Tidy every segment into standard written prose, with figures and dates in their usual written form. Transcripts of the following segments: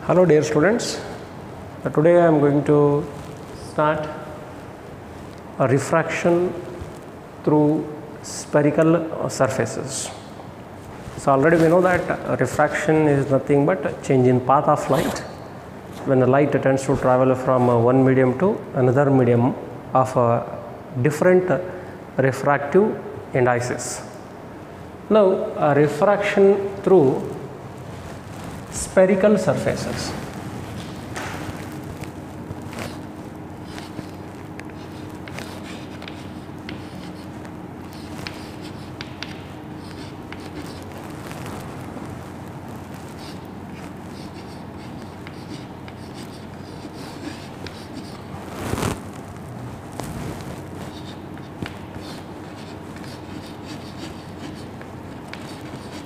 Hello dear students, today I am going to start a refraction through spherical surfaces. So already we know that refraction is nothing but a change in path of light when the light tends to travel from one medium to another medium of different refractive indices. Now a refraction through spherical surfaces.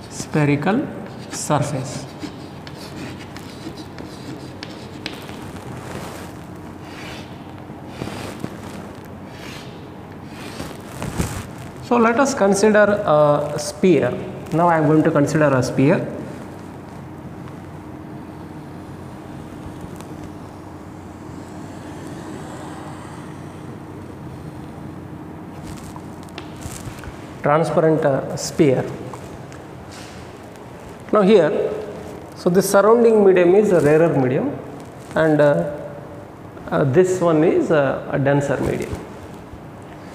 Spherical surface. So let us consider a sphere. Now I am going to consider a sphere. Transparent sphere. Now here, so the surrounding medium is a rarer medium and this one is a denser medium.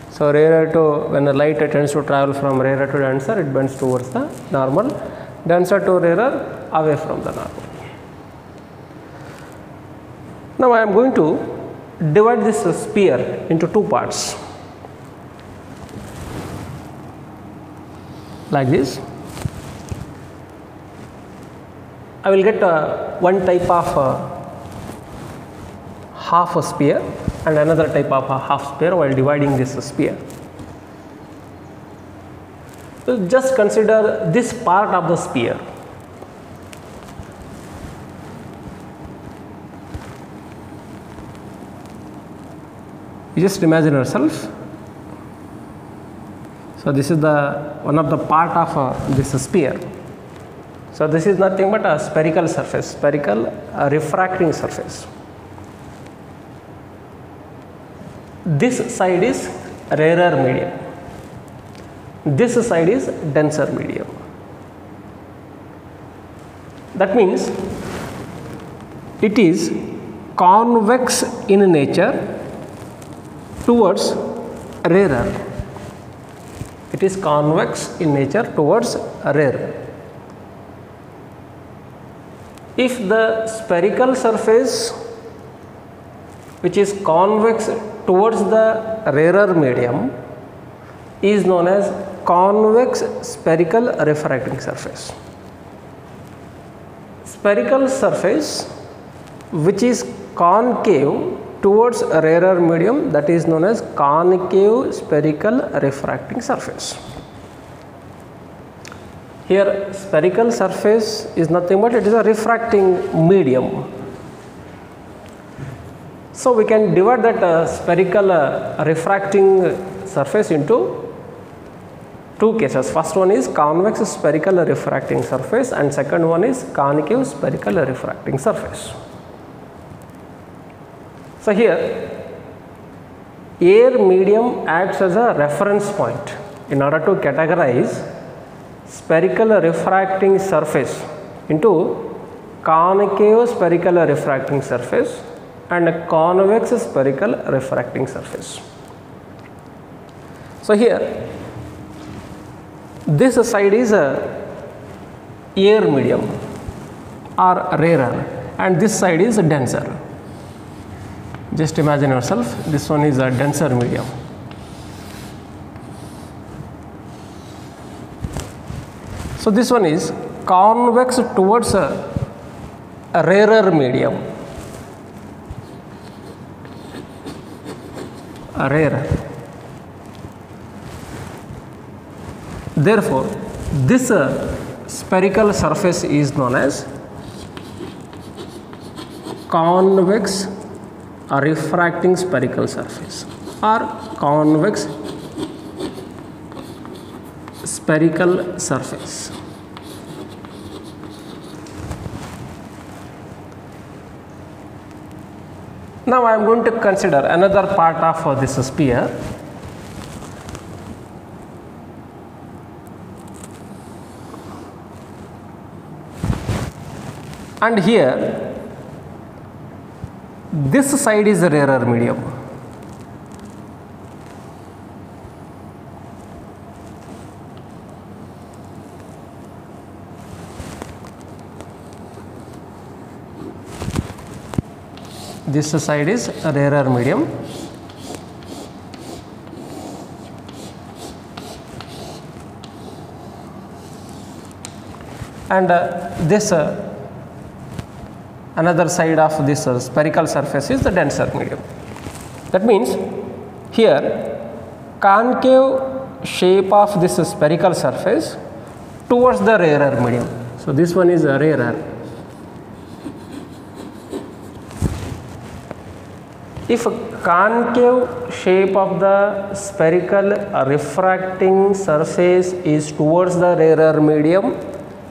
So rarer to, when the light tends to travel from rarer to denser, it bends towards the normal, denser to rarer, away from the normal. Now I am going to divide this sphere into two parts, like this. I will get one type of half a sphere and another type of a half sphere while dividing this sphere. So just consider this part of the sphere. You just imagine yourself. So this is the one of the part of this sphere. So this is nothing but a spherical surface, spherical refracting surface. This side is rarer medium, this side is denser medium. That means it is convex in nature towards rarer. It is convex in nature towards rarer. If the spherical surface which is convex towards the rarer medium is known as convex spherical refracting surface. Spherical surface which is concave towards a rarer medium, that is known as concave spherical refracting surface. Here spherical surface is nothing but it is a refracting medium. So we can divide that spherical refracting surface into two cases. First one is convex spherical refracting surface and second one is concave spherical refracting surface. So here air medium acts as a reference point in order to categorize spherical refracting surface into concave spherical refracting surface and a convex spherical refracting surface. So here this side is a air medium or rarer and this side is denser. Just imagine yourself, this one is a denser medium. So this one is convex towards a rarer medium. Rarer. Therefore, this spherical surface is known as convex refracting spherical surface or convex spherical surface. Now I am going to consider another part of this sphere. And here this side is a rarer medium. This side is a rarer medium. And this another side of this spherical surface is the denser medium. That means here concave shape of this spherical surface towards the rarer medium. So this one is a rarer. If concave shape of the spherical refracting surface is towards the rarer medium,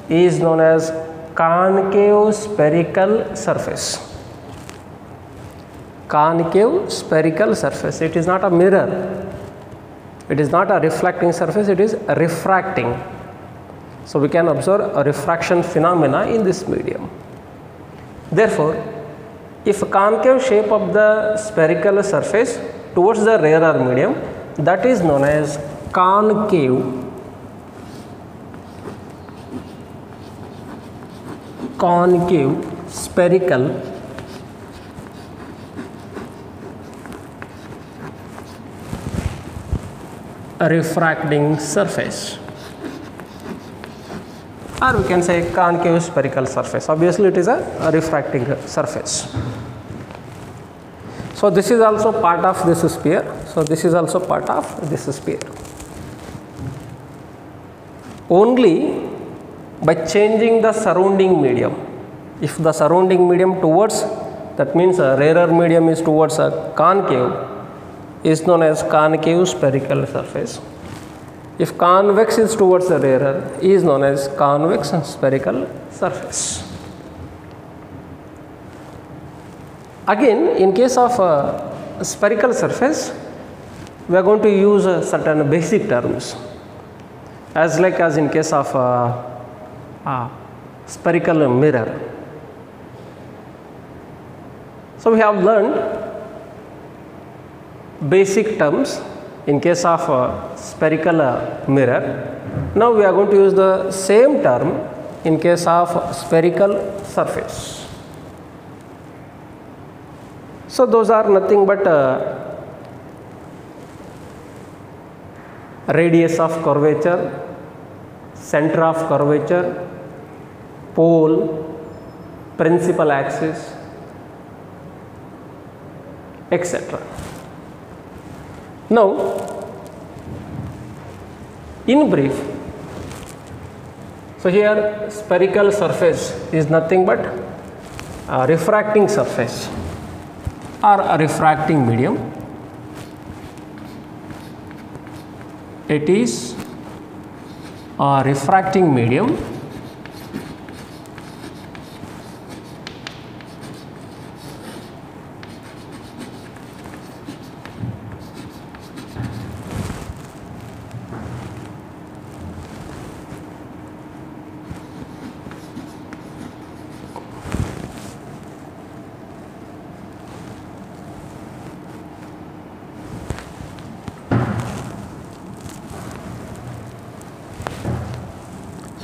is known as concave spherical surface. Concave spherical surface. It is not a mirror. It is not a reflecting surface. It is refracting. So we can observe a refraction phenomena in this medium. Therefore, if concave shape of the spherical surface towards the rarer medium, that is known as concave spherical refracting surface, or we can say concave spherical surface. Obviously it is a refracting surface. So this is also part of this sphere. So this is also part of this sphere. Only by changing the surrounding medium. If the surrounding medium towards, that means a rarer medium is towards a concave, is known as concave spherical surface. If convex is towards the rarer, is known as convex spherical surface. Again, in case of a spherical surface, we are going to use certain basic terms, as like as in case of spherical mirror. So we have learned basic terms in case of spherical mirror. Now we are going to use the same term in case of spherical surface. So those are nothing but radius of curvature, center of curvature, pole, principal axis, etc. Now, in brief, so here spherical surface is nothing but a refracting surface or a refracting medium. It is a refracting medium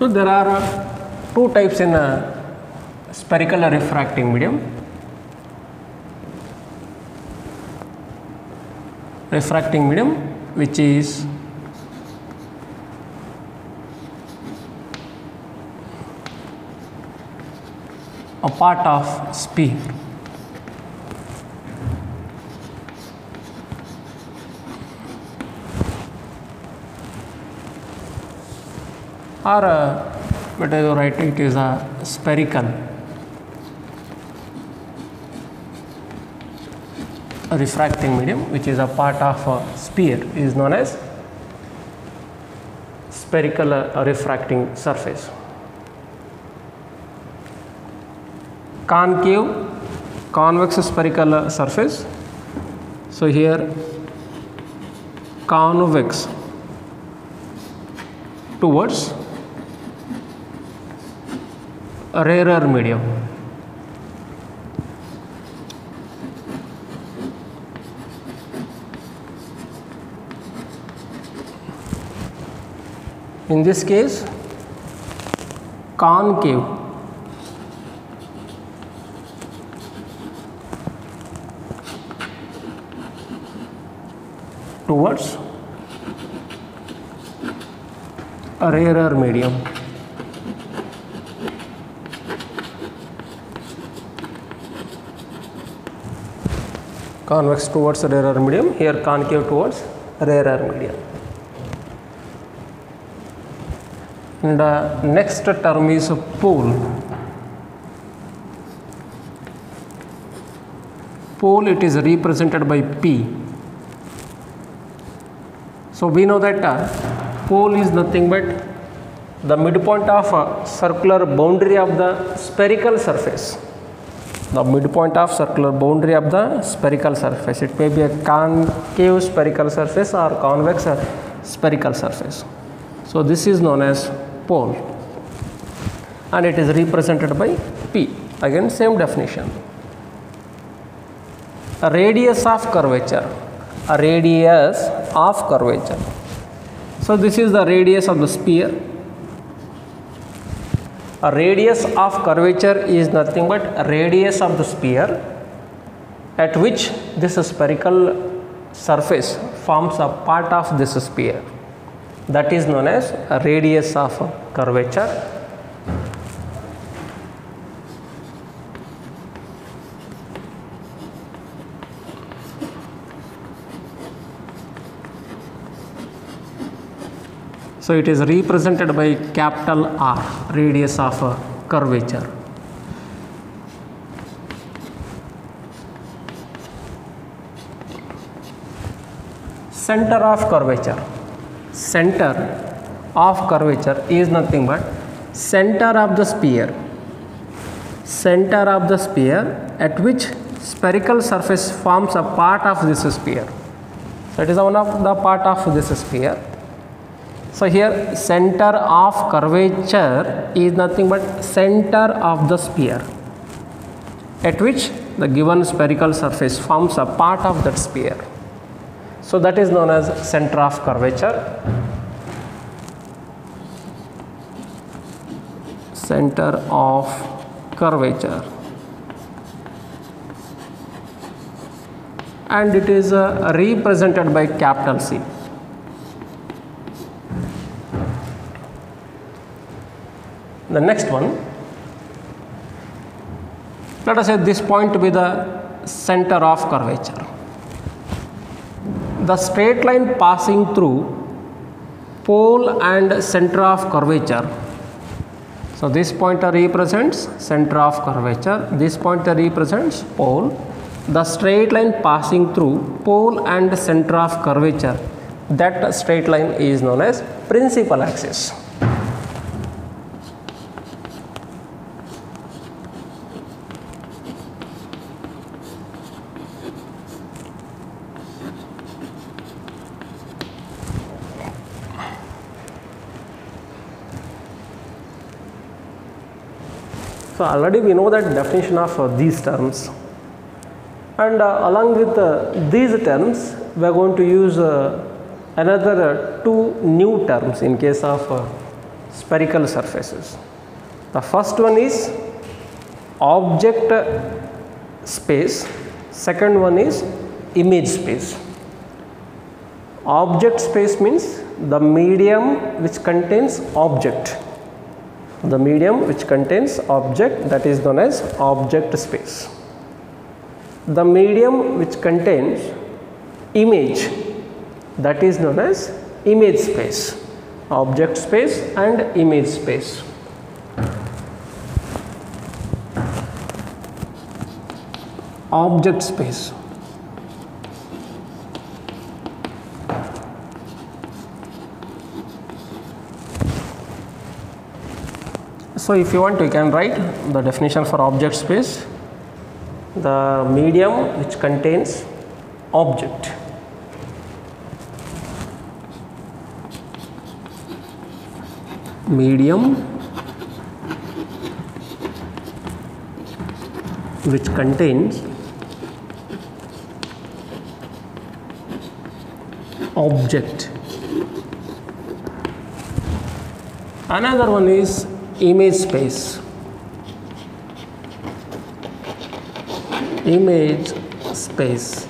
So there are two types in a spherical refracting medium. Refracting medium, which is a part of sphere. Or better write it is a spherical refracting medium, which is a part of a sphere, is known as spherical refracting surface. Concave convex spherical surface. So here convex towards a rarer medium. In this case, concave towards a rarer medium. Convex towards a rarer medium, here concave towards a rarer medium. And the next term is pole. Pole, it is represented by P. So we know that pole is nothing but the midpoint of a circular boundary of the spherical surface. The midpoint of circular boundary of the spherical surface. It may be a concave spherical surface or convex spherical surface. So this is known as pole, and it is represented by P. Again, same definition. A radius of curvature. A radius of curvature. So this is the radius of the sphere. A radius of curvature is nothing but a radius of the sphere at which this spherical surface forms a part of this sphere. That is known as a radius of curvature. So it is represented by capital R, radius of curvature. Center of curvature. Center of curvature is nothing but center of the sphere. Center of the sphere at which spherical surface forms a part of this sphere. So it is one of the part of this sphere. So here center of curvature is nothing but center of the sphere at which the given spherical surface forms a part of that sphere. So that is known as center of curvature. Center of curvature. And it is represented by capital C. The next one, let us say this point to be the center of curvature. The straight line passing through pole and center of curvature. So this pointer represents center of curvature, this pointer represents pole. The straight line passing through pole and center of curvature, that straight line is known as principal axis. So already we know that definition of these terms, and along with these terms we are going to use another two new terms in case of spherical surfaces. The first one is object space, second one is image space. Object space means the medium which contains object. The medium which contains object, that is known as object space. The medium which contains image, that is known as image space. Object space and image space. Object space. So if you want, you can write the definition for object space. the medium which contains object. Medium which contains object. Another one is image space. Image space.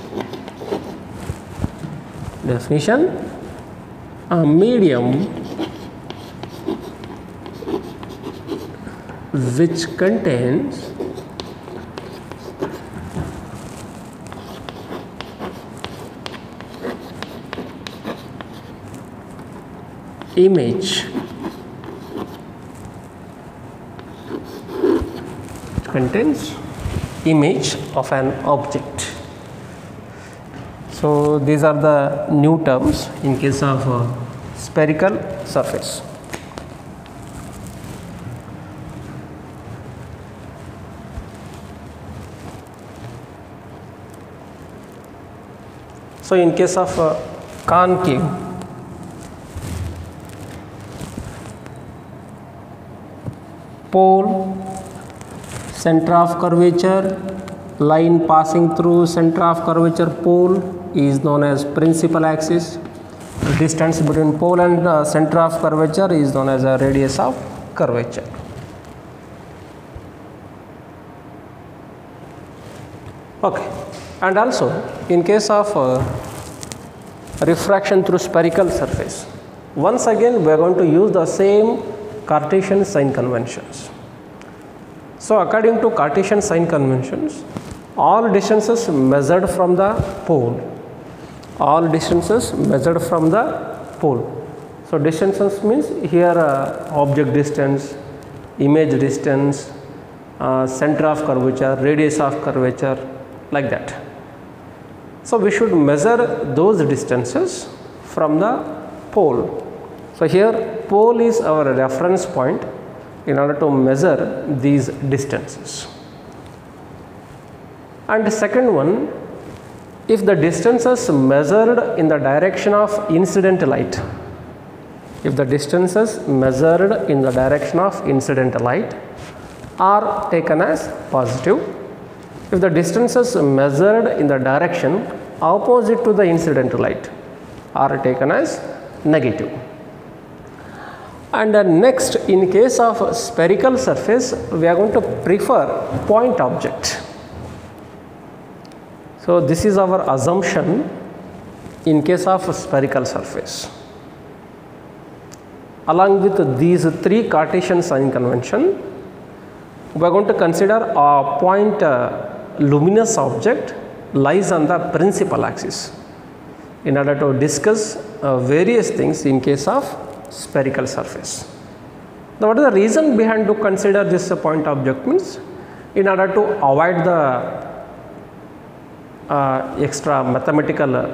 Definition: a medium which contains image, contains image of an object. So these are the new terms in case of spherical surface. So in case of concave, pole, center of curvature, line passing through center of curvature pole is known as principal axis. The distance between pole and center of curvature is known as a radius of curvature. Okay. And also in case of refraction through spherical surface, once again we are going to use the same Cartesian sign conventions. So according to Cartesian sign conventions, all distances measured from the pole, all distances measured from the pole. So distances means here object distance, image distance, center of curvature, radius of curvature, like that. So we should measure those distances from the pole. So here pole is our reference point in order to measure these distances. And the second one, if the distances measured in the direction of incident light, if the distances measured in the direction of incident light are taken as positive, if the distances measured in the direction opposite to the incident light are taken as negative. And next, in case of spherical surface, we are going to prefer point object. So this is our assumption in case of spherical surface. Along with these three Cartesian sign convention, we are going to consider a point luminous object lies on the principal axis in order to discuss various things in case of spherical surface. Now, what is the reason behind to consider this point object means? In order to avoid the extra mathematical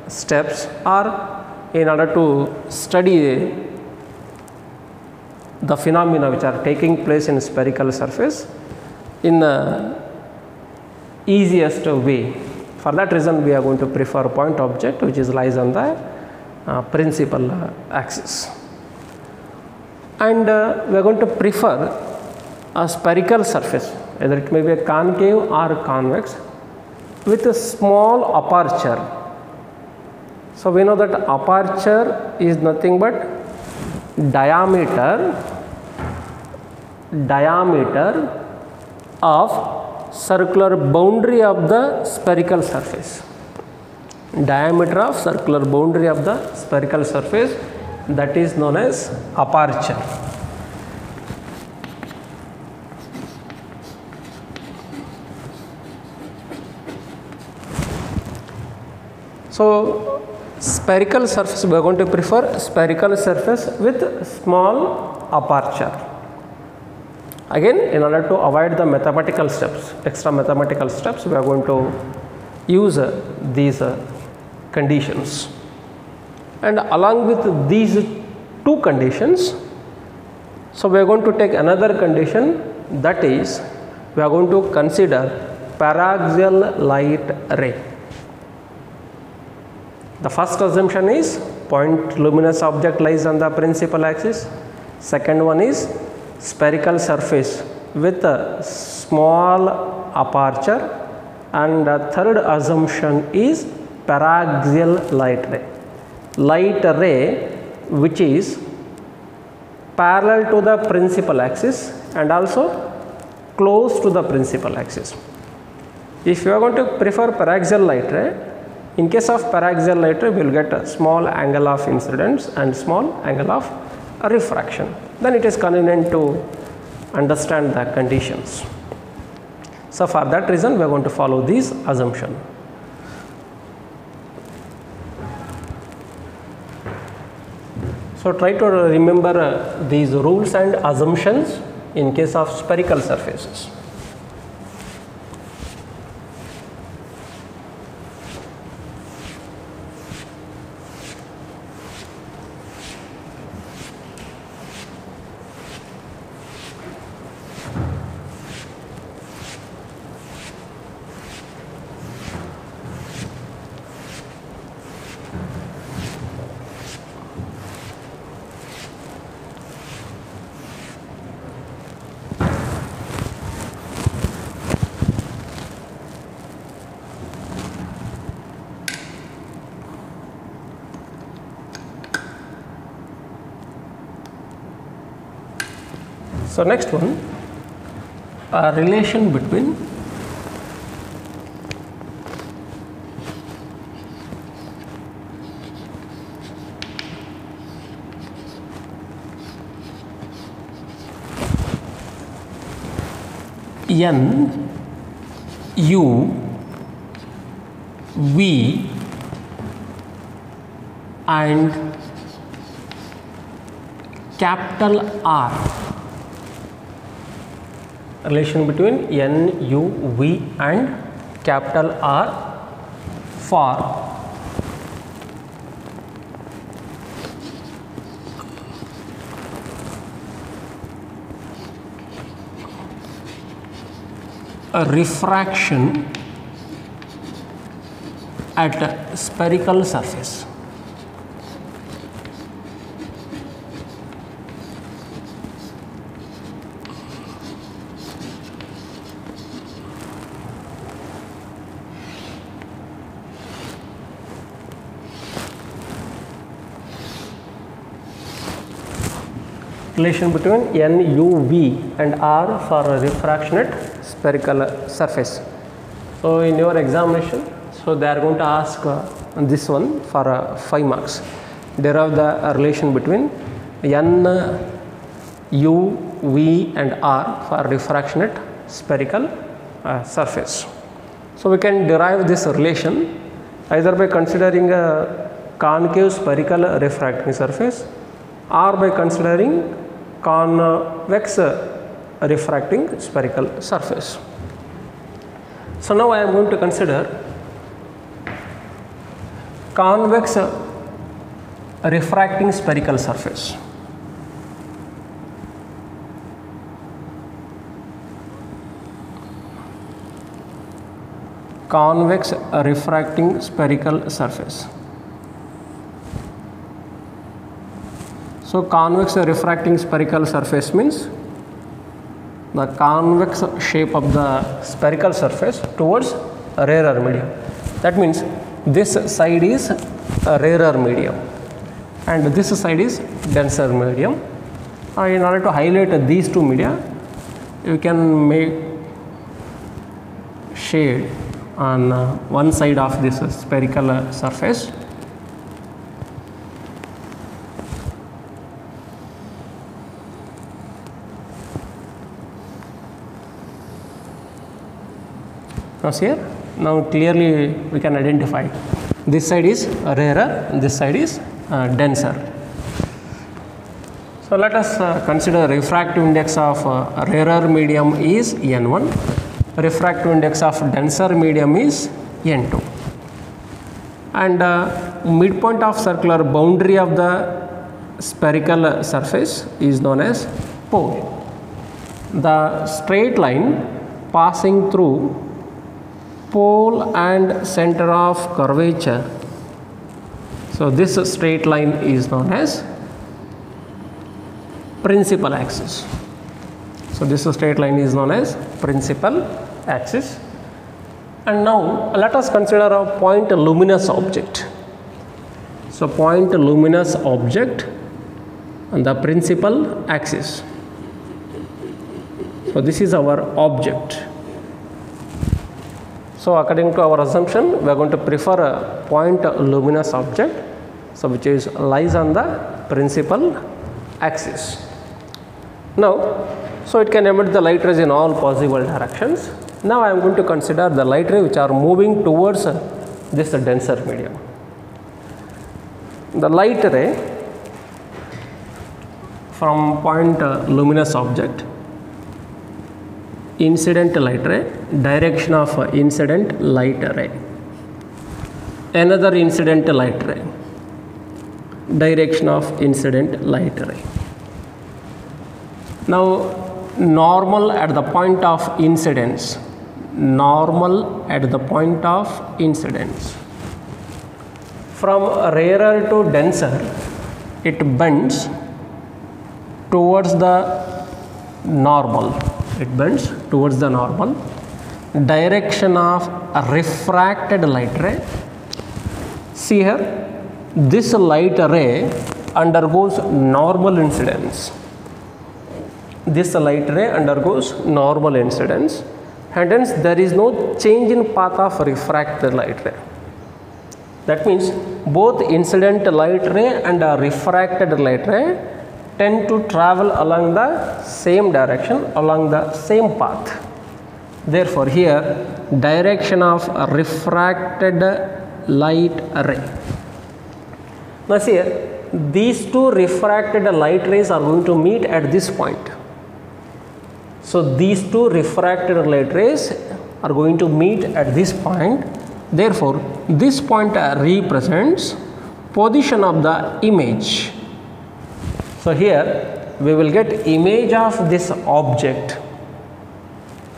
steps, or in order to study the phenomena which are taking place in spherical surface in easiest way. For that reason, we are going to prefer point object which is lies on the principal axis. And we are going to prefer a spherical surface, either it may be a concave or convex, with a small aperture. So we know that aperture is nothing but diameter of circular boundary of the spherical surface. Diameter of circular boundary of the spherical surface, that is known as aperture. So spherical surface, we are going to prefer spherical surface with small aperture. Again, in order to avoid the mathematical steps, extra mathematical steps, we are going to use these conditions. And along with these two conditions, so we are going to take another condition, that is we are going to consider paraxial light ray. The first assumption is point luminous object lies on the principal axis. Second one is spherical surface with a small aperture, and the third assumption is paraxial light ray. Light ray which is parallel to the principal axis and also close to the principal axis. If you are going to prefer paraxial light ray, in case of paraxial light ray we will get a small angle of incidence and small angle of refraction. Then it is convenient to understand the conditions. So for that reason we are going to follow this assumption. So try to remember these rules and assumptions in case of spherical surfaces. So next one, a relation between N, U, V and capital R. Relation between N, U, V and capital R for a refraction at a spherical surface. Relation between N, U, V and R for a refraction at spherical surface. So in your examination, so they are going to ask this one for 5 marks. Derive the relation between N, U, V and R for refraction at spherical surface. So we can derive this relation either by considering a concave spherical refracting surface or by considering convex refracting spherical surface. So now I am going to consider convex refracting spherical surface. Convex refracting spherical surface. So convex refracting spherical surface means the convex shape of the spherical surface towards a rarer medium. That means this side is a rarer medium and this side is denser medium. In order to highlight these two media, you can make shade on one side of this spherical surface. Now here, now clearly we can identify this side is rarer, this side is denser. So let us consider refractive index of rarer medium is N1, refractive index of denser medium is N2, and midpoint of circular boundary of the spherical surface is known as pole. The straight line passing through pole and center of curvature. So this straight line is known as principal axis. So this straight line is known as principal axis. And now let us consider a point luminous object. So point luminous object on the principal axis. So this is our object. So according to our assumption, we are going to prefer a point luminous object, so which is lies on the principal axis. Now, so it can emit the light rays in all possible directions. Now I am going to consider the light rays which are moving towards this denser medium. The light ray from point luminous object, incident light ray, direction of incident light ray, another incident light ray, direction of incident light ray. Now normal at the point of incidence, normal at the point of incidence. From rarer to denser, it bends towards the normal. It bends towards the normal. Direction of refracted light ray. See here, this light ray undergoes normal incidence. This light ray undergoes normal incidence, and hence there is no change in path of refracted light ray. That means both incident light ray and refracted light ray tend to travel along the same direction, along the same path. Therefore, here direction of refracted light ray. Now see here, these two refracted light rays are going to meet at this point. So these two refracted light rays are going to meet at this point. Therefore, this point represents position of the image. So here we will get image of this object,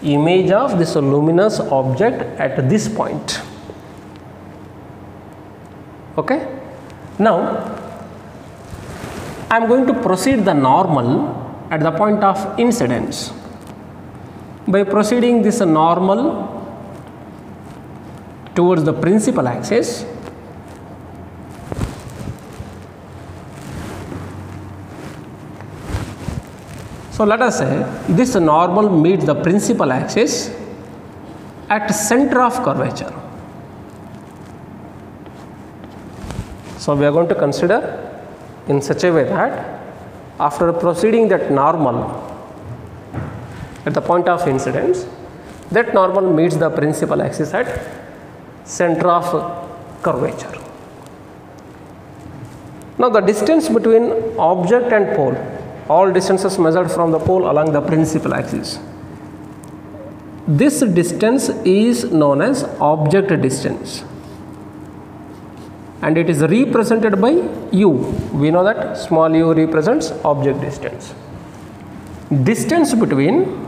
image of this luminous object at this point. Okay. Now I am going to proceed the normal at the point of incidence. By proceeding this normal towards the principal axis, so let us say this normal meets the principal axis at center of curvature. So we are going to consider in such a way that after proceeding that normal at the point of incidence, that normal meets the principal axis at center of curvature. Now the distance between object and pole, all distances measured from the pole along the principal axis. This distance is known as object distance, and it is represented by u. We know that small u represents object distance. Distance between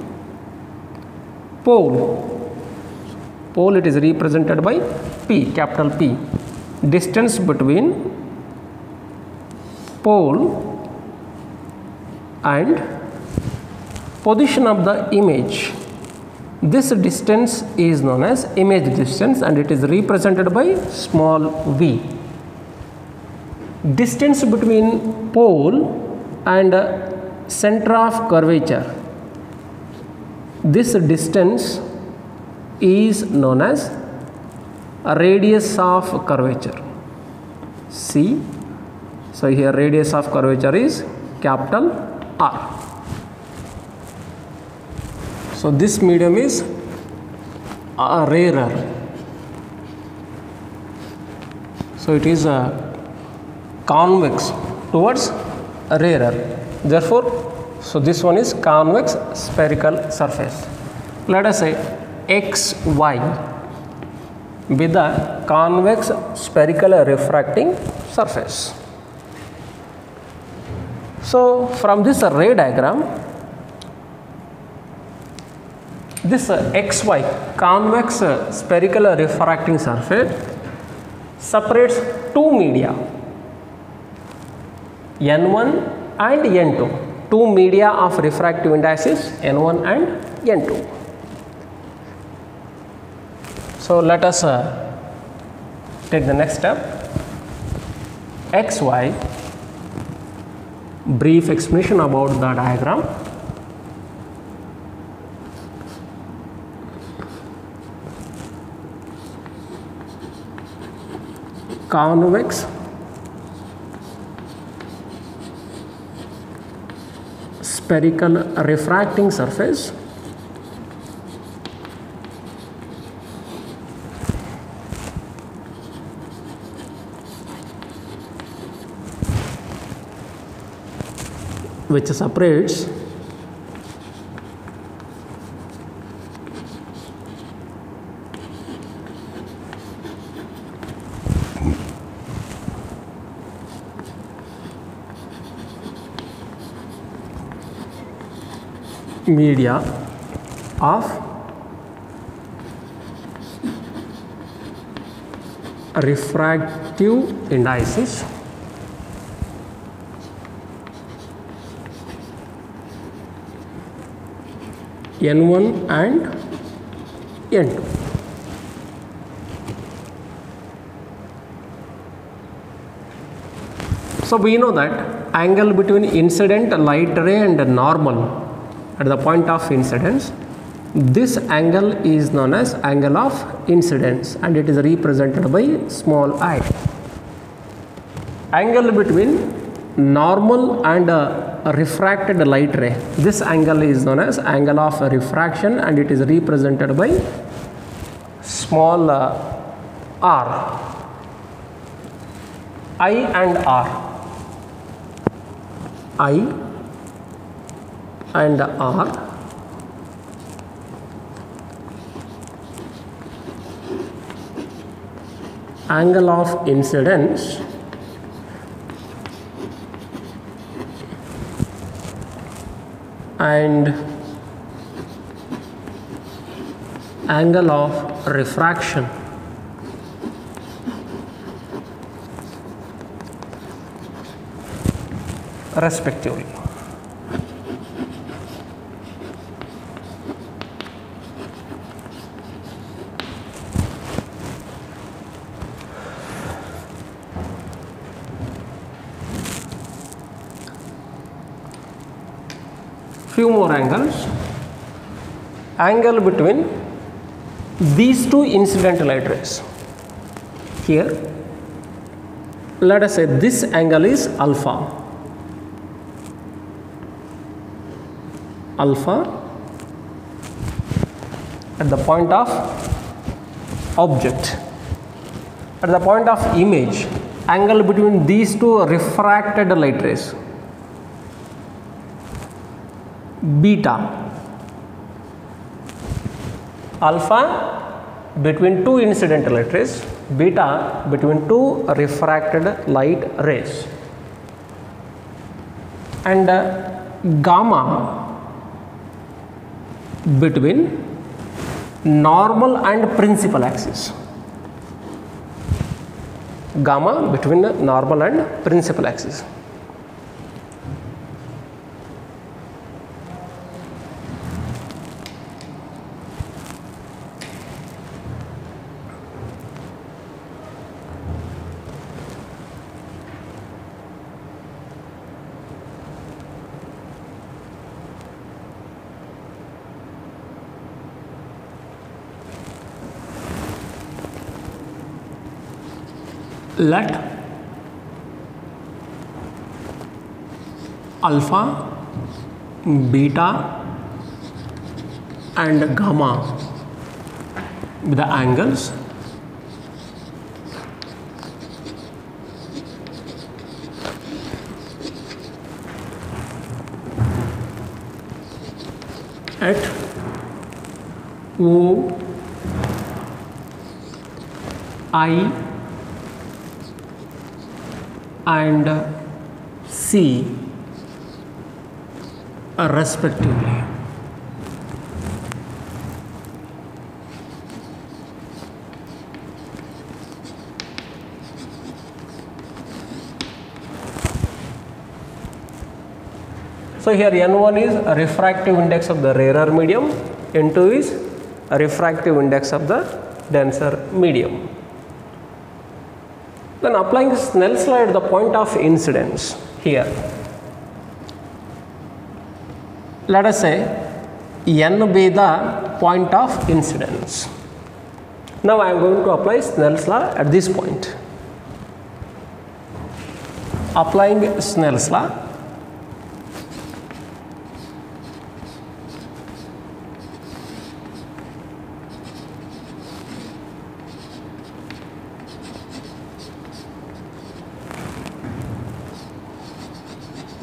pole, it is represented by P, capital P. Distance between pole and position of the image. This distance is known as image distance, and it is represented by small v. Distance between pole and center of curvature. This distance is known as a radius of curvature, C. So here radius of curvature is capital R. So this medium is rarer. So it is convex towards rarer. Therefore, so this one is convex spherical surface. Let us say XY be the convex spherical refracting surface. So from this ray diagram, This XY convex spherical refracting surface separates two media, N1 and N2, two media of refractive indices N1 and N2. So let us take the next step. XY, brief explanation about the diagram. Convex spherical refracting surface which separates media of refractive indices N1 and N2. So we know that angle between incident light ray and normal at the point of incidence, this angle is known as angle of incidence and it is represented by small I. Angle between normal and refracted light ray, this angle is known as angle of refraction and it is represented by small r. I and R. I and R angle of incidence and angle of refraction respectively. Few more angles. Angle between these two incident light rays. Here, let us say this angle is alpha. Alpha at the point of object. At the point of image, angle between these two refracted light rays. Beta. Alpha between two incident light rays, beta between two refracted light rays, and gamma between normal and principal axis. Gamma between normal and principal axis. Let alpha, beta and gamma be the angles at O, I and C respectively. So here N1 is a refractive index of the rarer medium, N2 is a refractive index of the denser medium. Then applying Snell's law at the point of incidence here, let us say N be the point of incidence. Now I am going to apply Snell's law at this point. Applying Snell's law,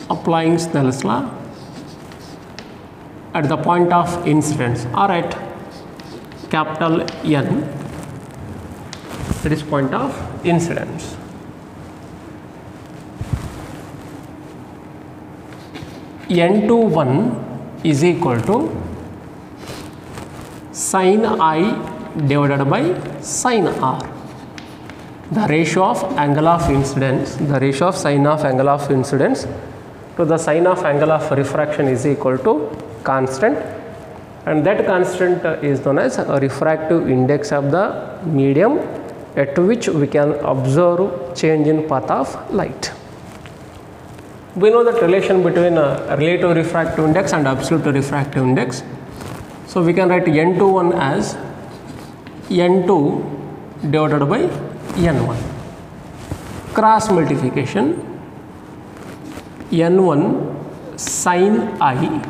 applying Snell's law at the point of incidence or at capital N, that is point of incidence. N21 is equal to sin I divided by sin R. The ratio of angle of incidence, the ratio of sin of angle of incidence to the sin of angle of refraction is equal to constant, and that constant is known as a refractive index of the medium at which we can observe change in path of light. We know that relation between relative refractive index and absolute refractive index. So we can write N21 as N2 divided by N1. Cross multiplication, N1 sin I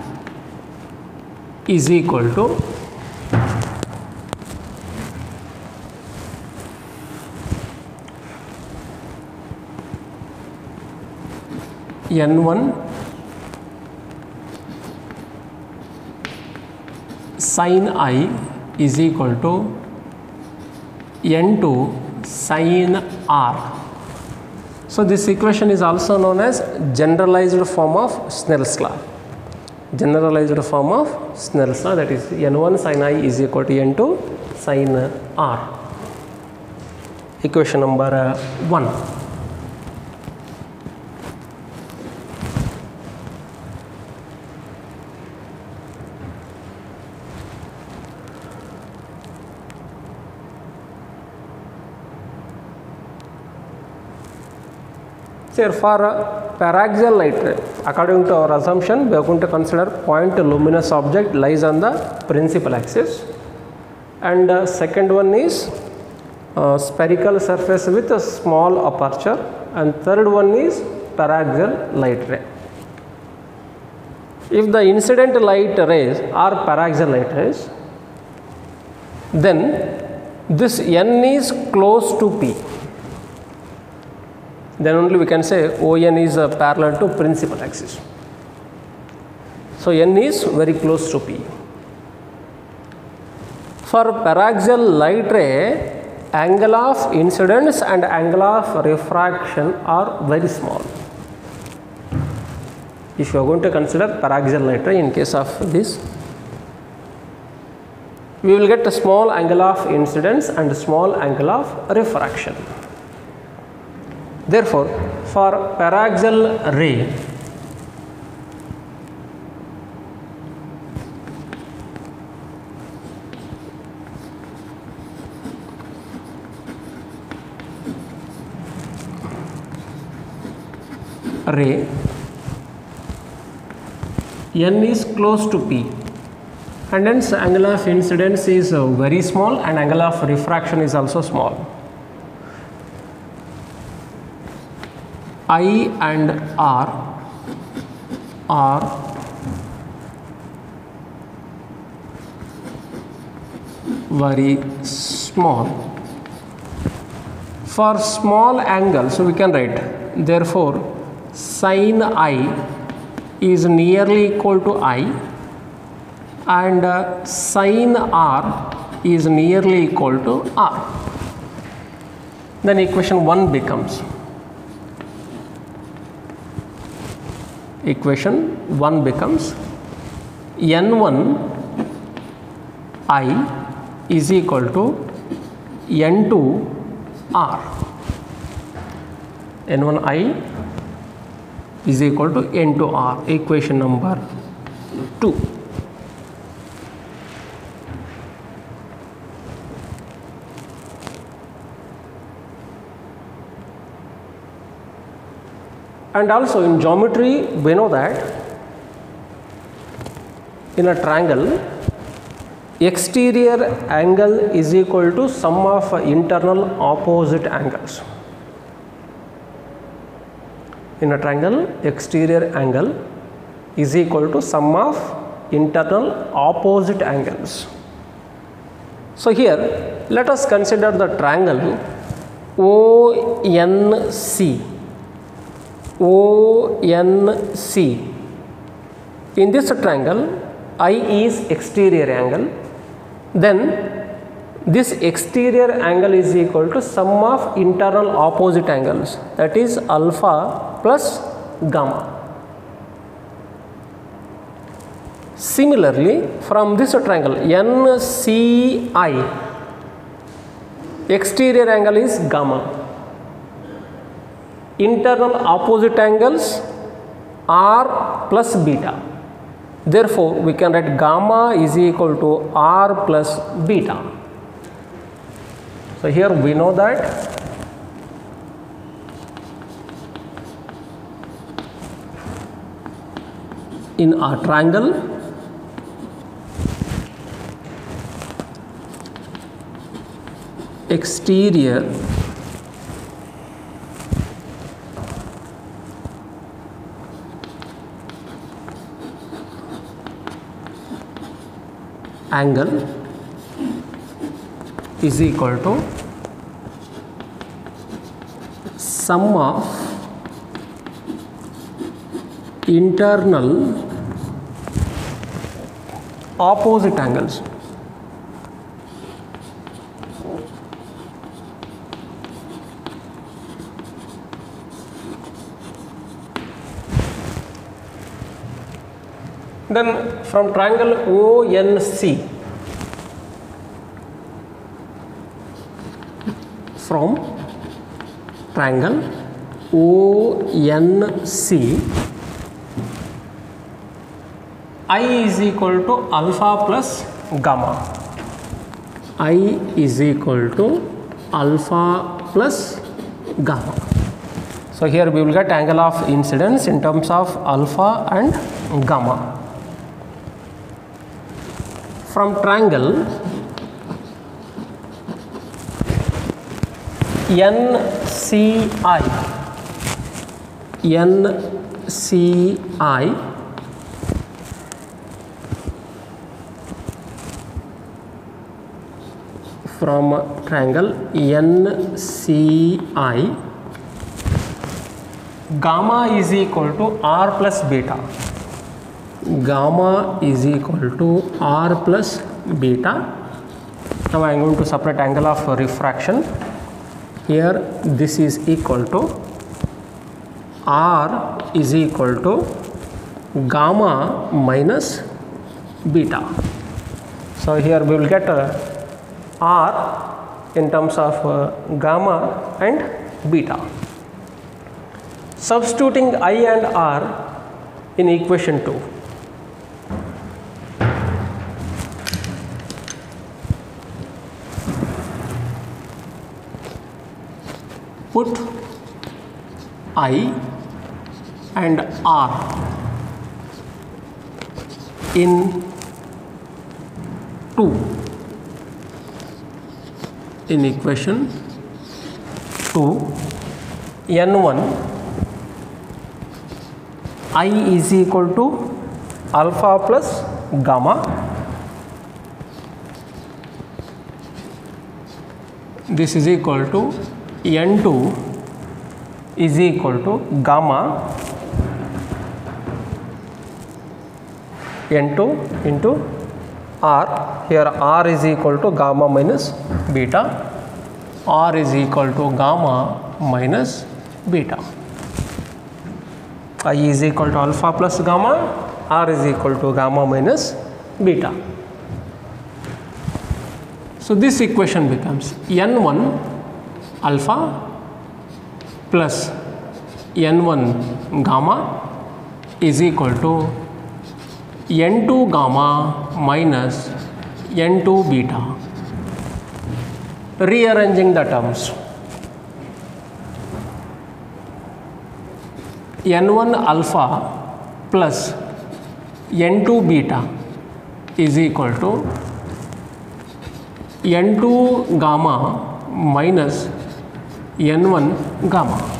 is equal to N1 sin I is equal to N2 sin R. So this equation is also known as generalized form of Snell's law. Generalized form of Snell's law, that is N1 sin I is equal to N2 sin R. Equation number 1. Here for paraxial light ray, according to our assumption, we are going to consider point luminous object lies on the principal axis, and second one is spherical surface with a small aperture, and third one is paraxial light ray. If the incident light rays are paraxial light rays, then this N is close to P. Then only we can say ON is parallel to principal axis. So N is very close to P. For paraxial light ray, angle of incidence and angle of refraction are very small. If you are going to consider paraxial light ray, in case of this, we will get a small angle of incidence and a small angle of refraction. Therefore, for paraxial ray, N is close to P, and hence angle of incidence is very small and angle of refraction is also small. I and R are very small. For small angle, so we can write, therefore sin I is nearly equal to I, and sin R is nearly equal to R. Then equation 1 becomes, N1 I is equal to N2 R. N1 I is equal to n to r, equation number 2. And also in geometry we know that in a triangle exterior angle is equal to sum of internal opposite angles. In a triangle exterior angle is equal to sum of internal opposite angles. So here let us consider the triangle ONC. In this triangle I is exterior angle, then this exterior angle is equal to sum of internal opposite angles, that is alpha plus gamma. Similarly, from this triangle NCI, exterior angle is gamma, internal opposite angles r plus beta. Therefore, we can write gamma is equal to r plus beta. So here we know that in a triangle exterior angle is equal to sum of internal opposite angles. Then from triangle ONC, from triangle ONC, I is equal to alpha plus gamma. I is equal to alpha plus gamma. So here we will get angle of incidence in terms of alpha and gamma. From triangle NCI, from triangle NCI, gamma is equal to r plus beta. Gamma is equal to r plus beta. Now I am going to separate angle of refraction. Here this is equal to r is equal to gamma minus beta. So here we will get r in terms of gamma and beta. Substituting I and r in equation 2. Put I and r in 2 in equation 2. N1 I is equal to alpha plus gamma. This is equal to N2 is equal to gamma N2 into r. Here r is equal to gamma minus beta. R is equal to gamma minus beta. I is equal to alpha plus gamma, r is equal to gamma minus beta. So this equation becomes N1 alpha plus N1 gamma is equal to N2 gamma minus N2 beta. Rearranging the terms, N1 alpha plus N2 beta is equal to N2 gamma minus N1 gamma.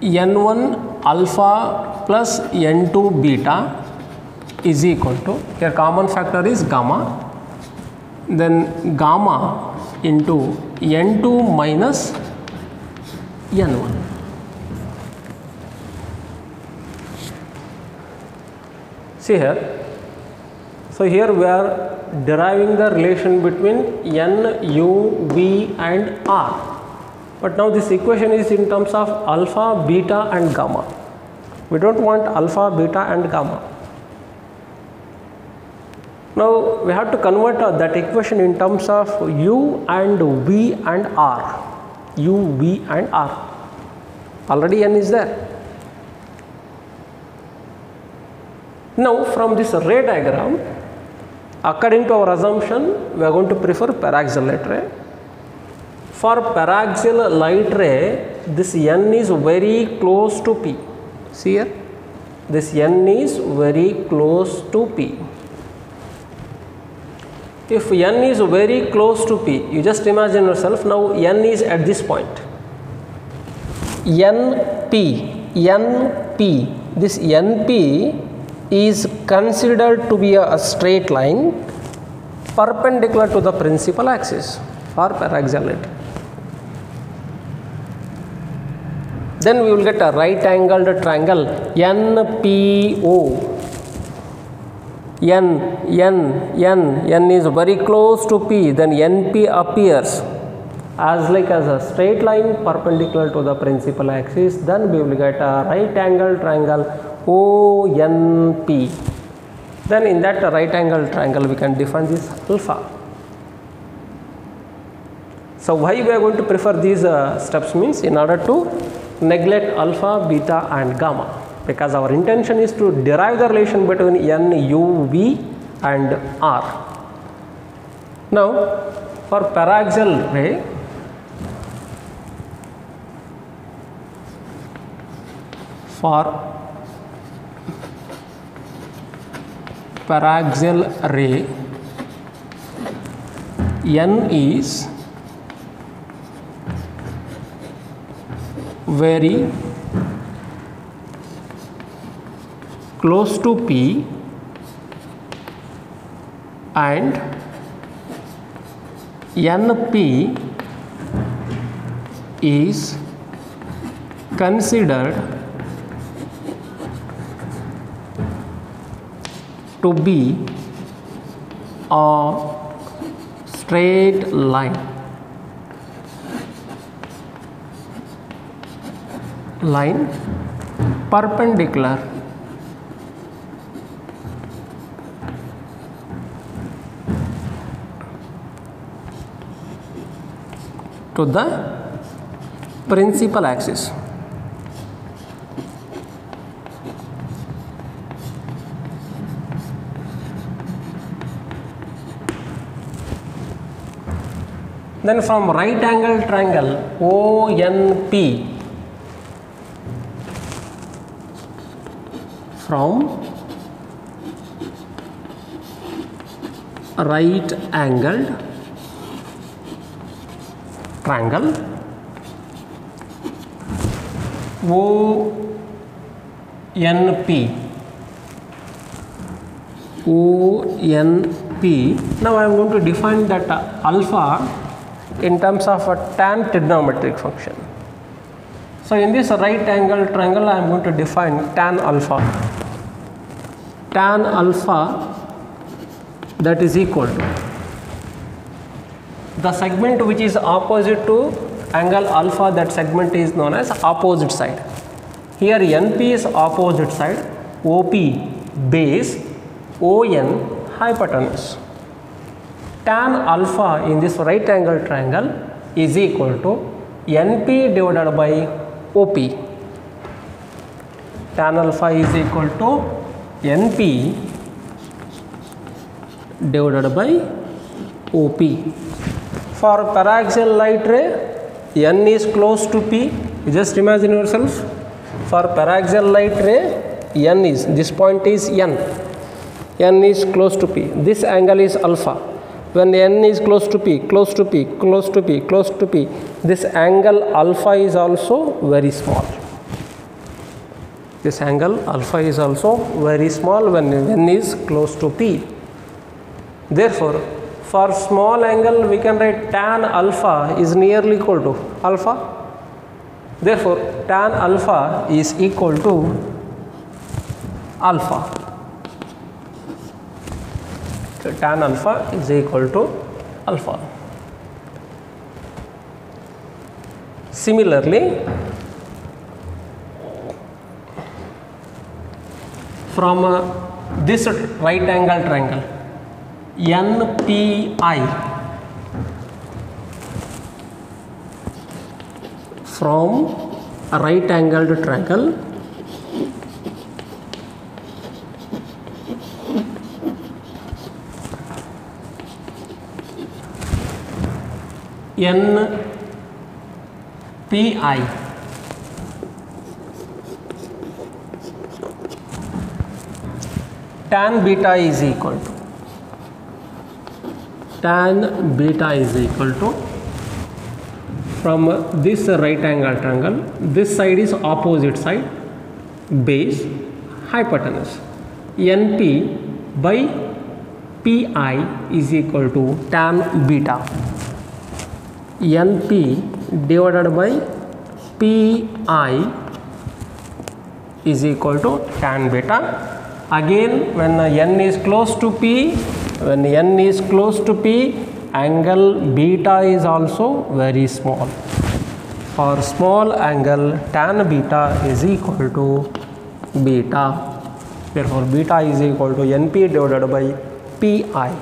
N1 alpha plus N2 beta is equal to, here common factor is gamma, then gamma into N2 minus N1. See here, so here we are deriving the relation between N, U, V and R. But now this equation is in terms of alpha, beta and gamma. We don't want alpha, beta and gamma. Now we have to convert that equation in terms of U and V and R. U, V and R. Already N is there. Now from this ray diagram, according to our assumption, we are going to prefer paraxial light ray. For paraxial light ray, this N is very close to P. See here, this N is very close to P. If N is very close to P, you just imagine yourself, now N is at this point. NP, this NP is considered to be a straight line perpendicular to the principal axis for paraxial light. Then we will get a right angled triangle NPO. N is very close to P, then NP appears as a straight line perpendicular to the principal axis. Then we will get a right angled triangle ONP. Then in that right angled triangle we can define this alpha. So why we are going to prefer these steps means in order to neglect alpha, beta and gamma, because our intention is to derive the relation between N, U, V and R. Now for paraxial ray, N is very close to P and NP is considered to be a straight line perpendicular to the principal axis. Then from right angle triangle ONP, from right angled triangle ONP. Now I am going to define that alpha in terms of a tan trigonometric function. So in this right angle triangle I am going to define tan alpha. Tan alpha, that is equal to the segment which is opposite to angle alpha, that segment is known as opposite side. Here NP is opposite side, OP base, ON hypotenuse. Tan alpha in this right angle triangle is equal to NP divided by OP. Tan alpha is equal to NP divided by OP. For paraxial light ray, N is close to P. Just imagine yourself, for paraxial light ray, N is, this point is N. N is close to P. This angle is alpha. When N is close to P, close to P, close to P, close to P, this angle alpha is also very small. This angle alpha is also very small when N is close to P. Therefore, for small angle we can write tan alpha is nearly equal to alpha. Therefore, tan alpha is equal to alpha. So, tan alpha is equal to alpha. Similarly, from this right angle triangle, NPI, from a right angled triangle, NPI, tan beta is equal to, tan beta is equal to, from this right angle triangle, this side is opposite side, base, hypotenuse, NP by PI is equal to tan beta. NP divided by PI is equal to tan beta. Again, when N is close to P, angle beta is also very small. For small angle, tan beta is equal to beta. Therefore, beta is equal to NP divided by PI.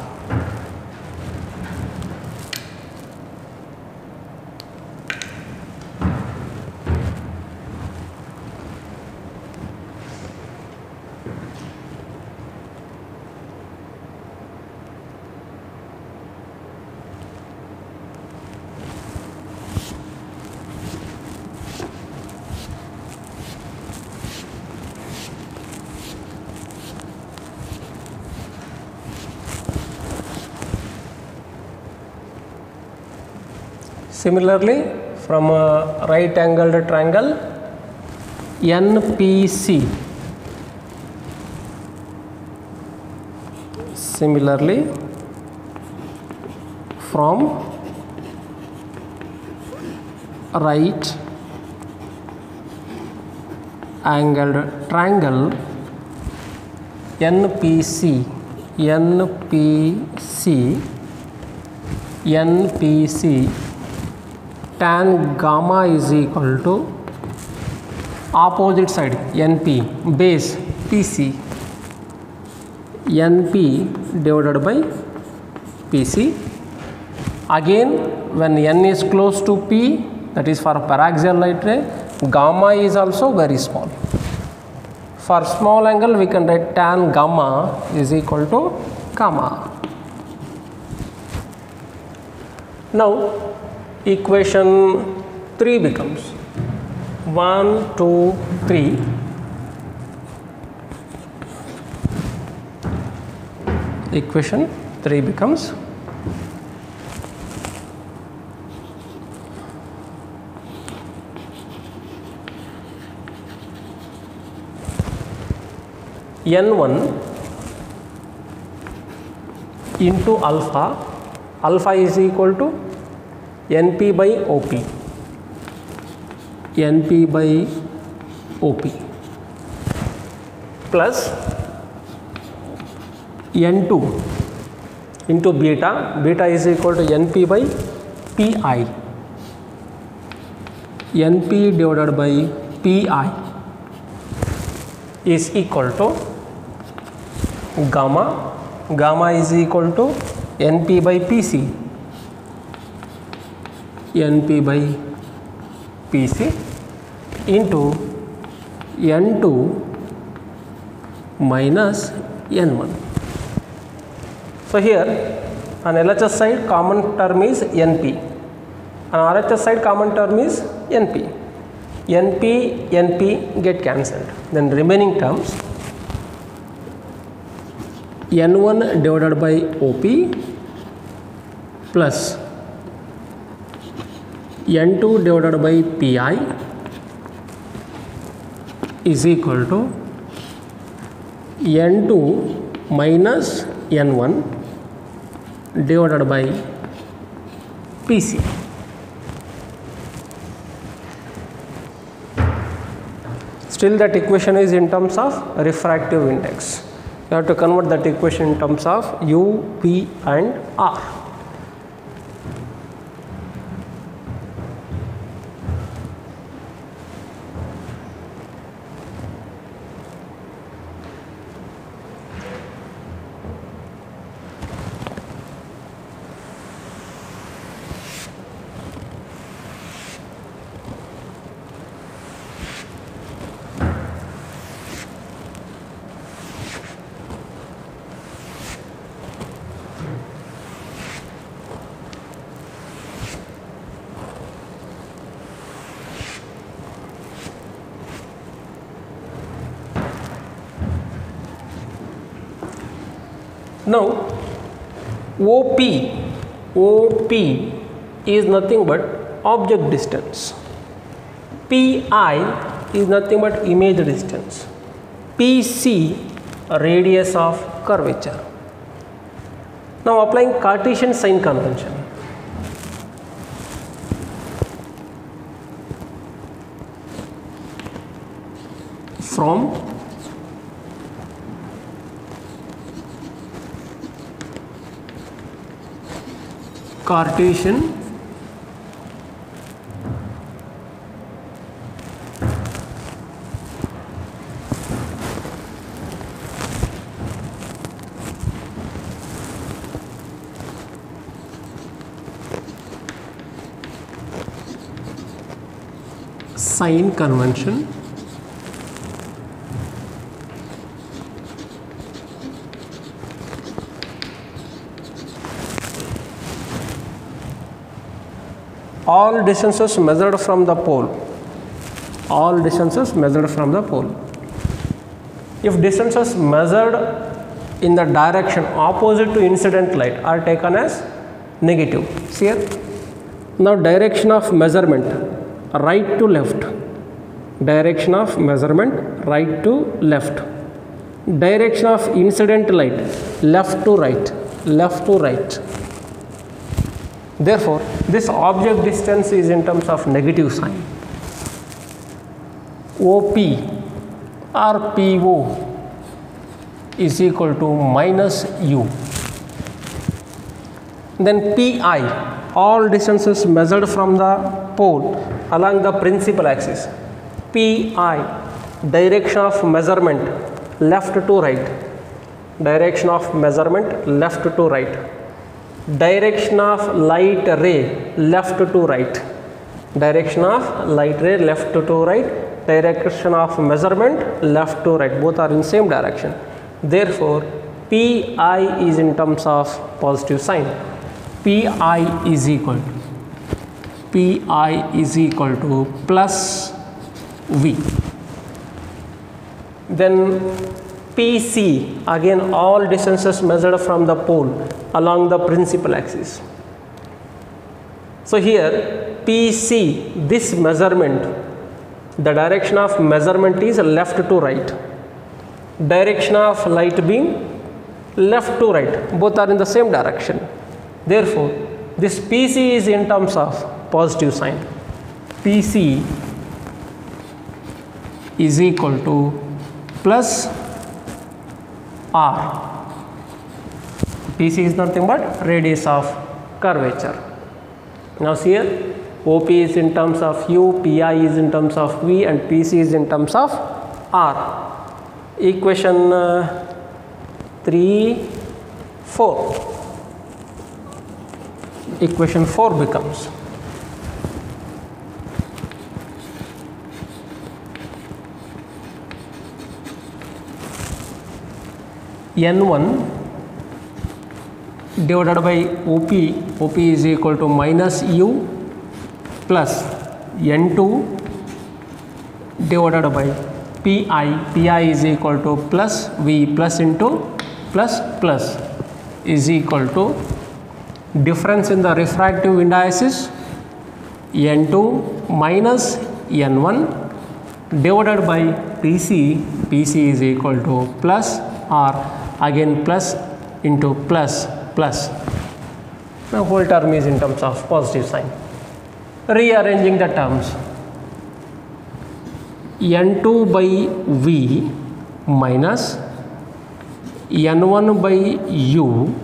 Similarly, from a right angled triangle, NPC. Similarly, from right angled triangle, NPC, tan gamma is equal to opposite side NP base PC, NP divided by PC. Again, when N is close to P, that is for paraxial light ray, gamma is also very small. For small angle, we can write tan gamma is equal to gamma. Now, equation 3 becomes 1, 2, 3. Equation 3 becomes N1 into alpha, alpha is equal to NP by OP, NP by OP plus N2 into beta, beta is equal to NP by PI, NP divided by PI is equal to gamma gamma is equal to NP by PC, NP by PC into N2 minus N1. So here on LHS side common term is NP, on RHS side common term is NP. NP, NP get cancelled. Then remaining terms N1 divided by OP plus N2 divided by PI is equal to N2 minus N1 divided by PC. Still that equation is in terms of refractive index. You have to convert that equation in terms of U, P and R. Now OP is nothing but object distance, PI is nothing but image distance, PC radius of curvature. Now applying Cartesian sign convention, from Cartesian sign convention, all distances measured from the pole, all distances measured from the pole. If distances measured in the direction opposite to incident light are taken as negative, see here. Now direction of measurement right to left, direction of measurement right to left, direction of incident light left to right, left to right. Therefore, this object distance is in terms of negative sign. OP or PO is equal to minus U. Then PI, all distances measured from the pole along the principal axis. PI, direction of measurement left to right, direction of measurement left to right, direction of light ray left to right, direction of light ray left to right, direction of measurement left to right, both are in same direction. Therefore, PI is in terms of positive sign. PI is equal to plus V. Then PC, again all distances measured from the pole along the principal axis. So here PC, this measurement, the direction of measurement is left to right, direction of light beam left to right, both are in the same direction. Therefore, this PC is in terms of positive sign. PC is equal to plus R. PC is nothing but radius of curvature. Now see here, OP is in terms of U, PI is in terms of V and PC is in terms of R. Equation 3 4. Equation 4 becomes N1 divided by OP is equal to minus U plus N2 divided by PI is equal to plus V plus into plus is equal to difference in the refractive indices N2 minus N1 divided by PC is equal to plus or again plus into plus. The whole term is in terms of positive sign. Rearranging the terms, N2 by V minus N1 by U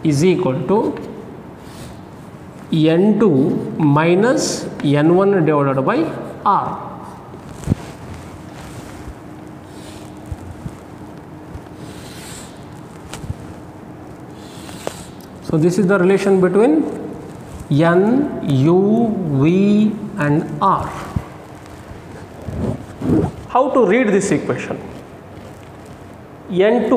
is equal to N2 minus N1 divided by R. So this is the relation between N, U, V and R. How to read this equation? N2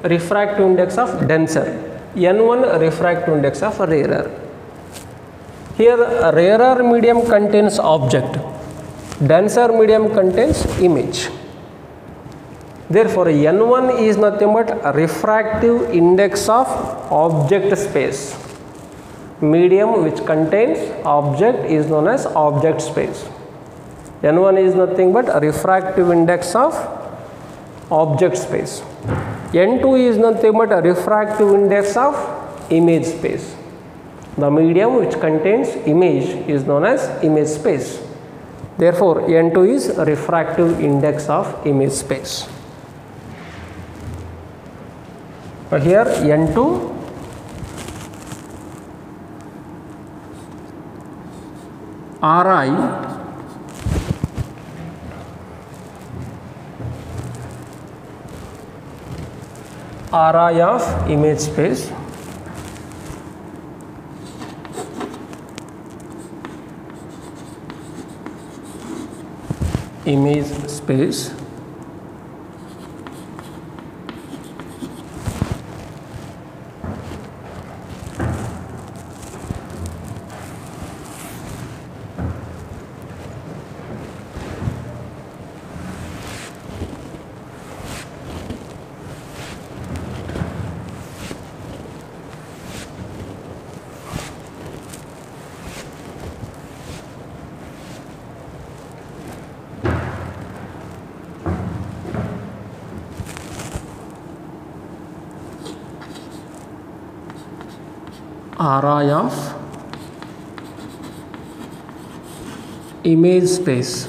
refractive index of denser, N1 refractive index of rarer. Here rarer medium contains object, denser medium contains image. Therefore, N1 is nothing but a refractive index of object space. Medium which contains object is known as object space. N1 is nothing but a refractive index of object space. N2 is nothing but a refractive index of image space. The medium which contains image is known as image space. Therefore, N2 is a refractive index of image space. Here N2 Ri of image space Ri of image space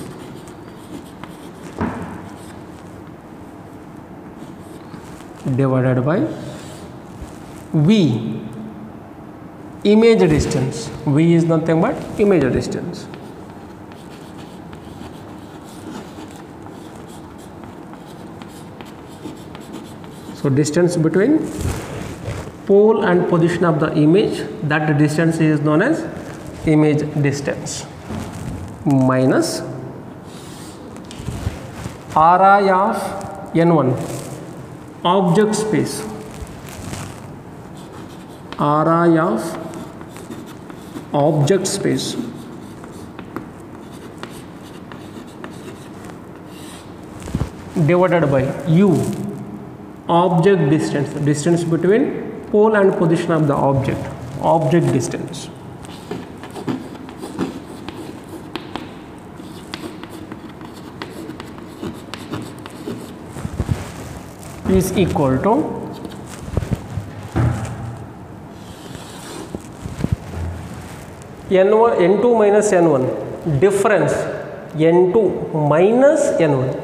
divided by V, image distance. V is nothing but image distance. So distance between pole and position of the image, that distance is known as image distance, minus Ri of N1 object space, Ri of object space divided by U, object distance, distance between pole and position of the object distance. Is equal to N1, N2 minus N1, difference N2 minus N1,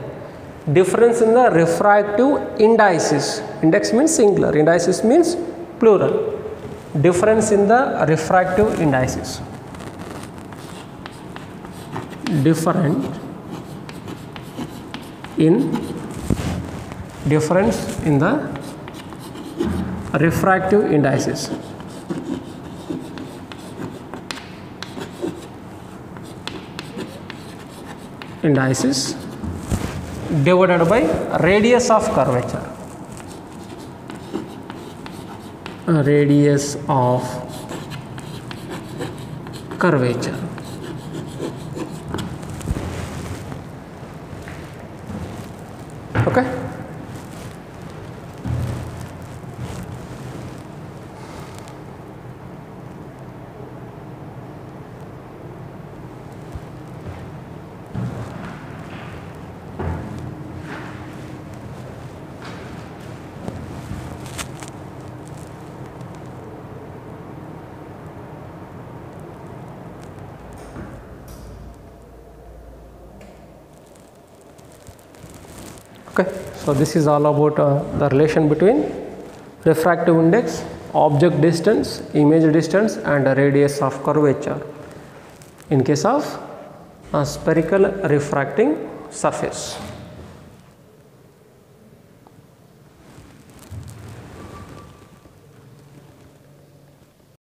difference in the refractive indices. Index means singular, indices means plural. Difference in the refractive indices. Difference in the refractive indices. Indices divided by radius of curvature. Radius of curvature. Okay. Okay, so this is all about the relation between refractive index, object distance, image distance, and radius of curvature in case of a spherical refracting surface.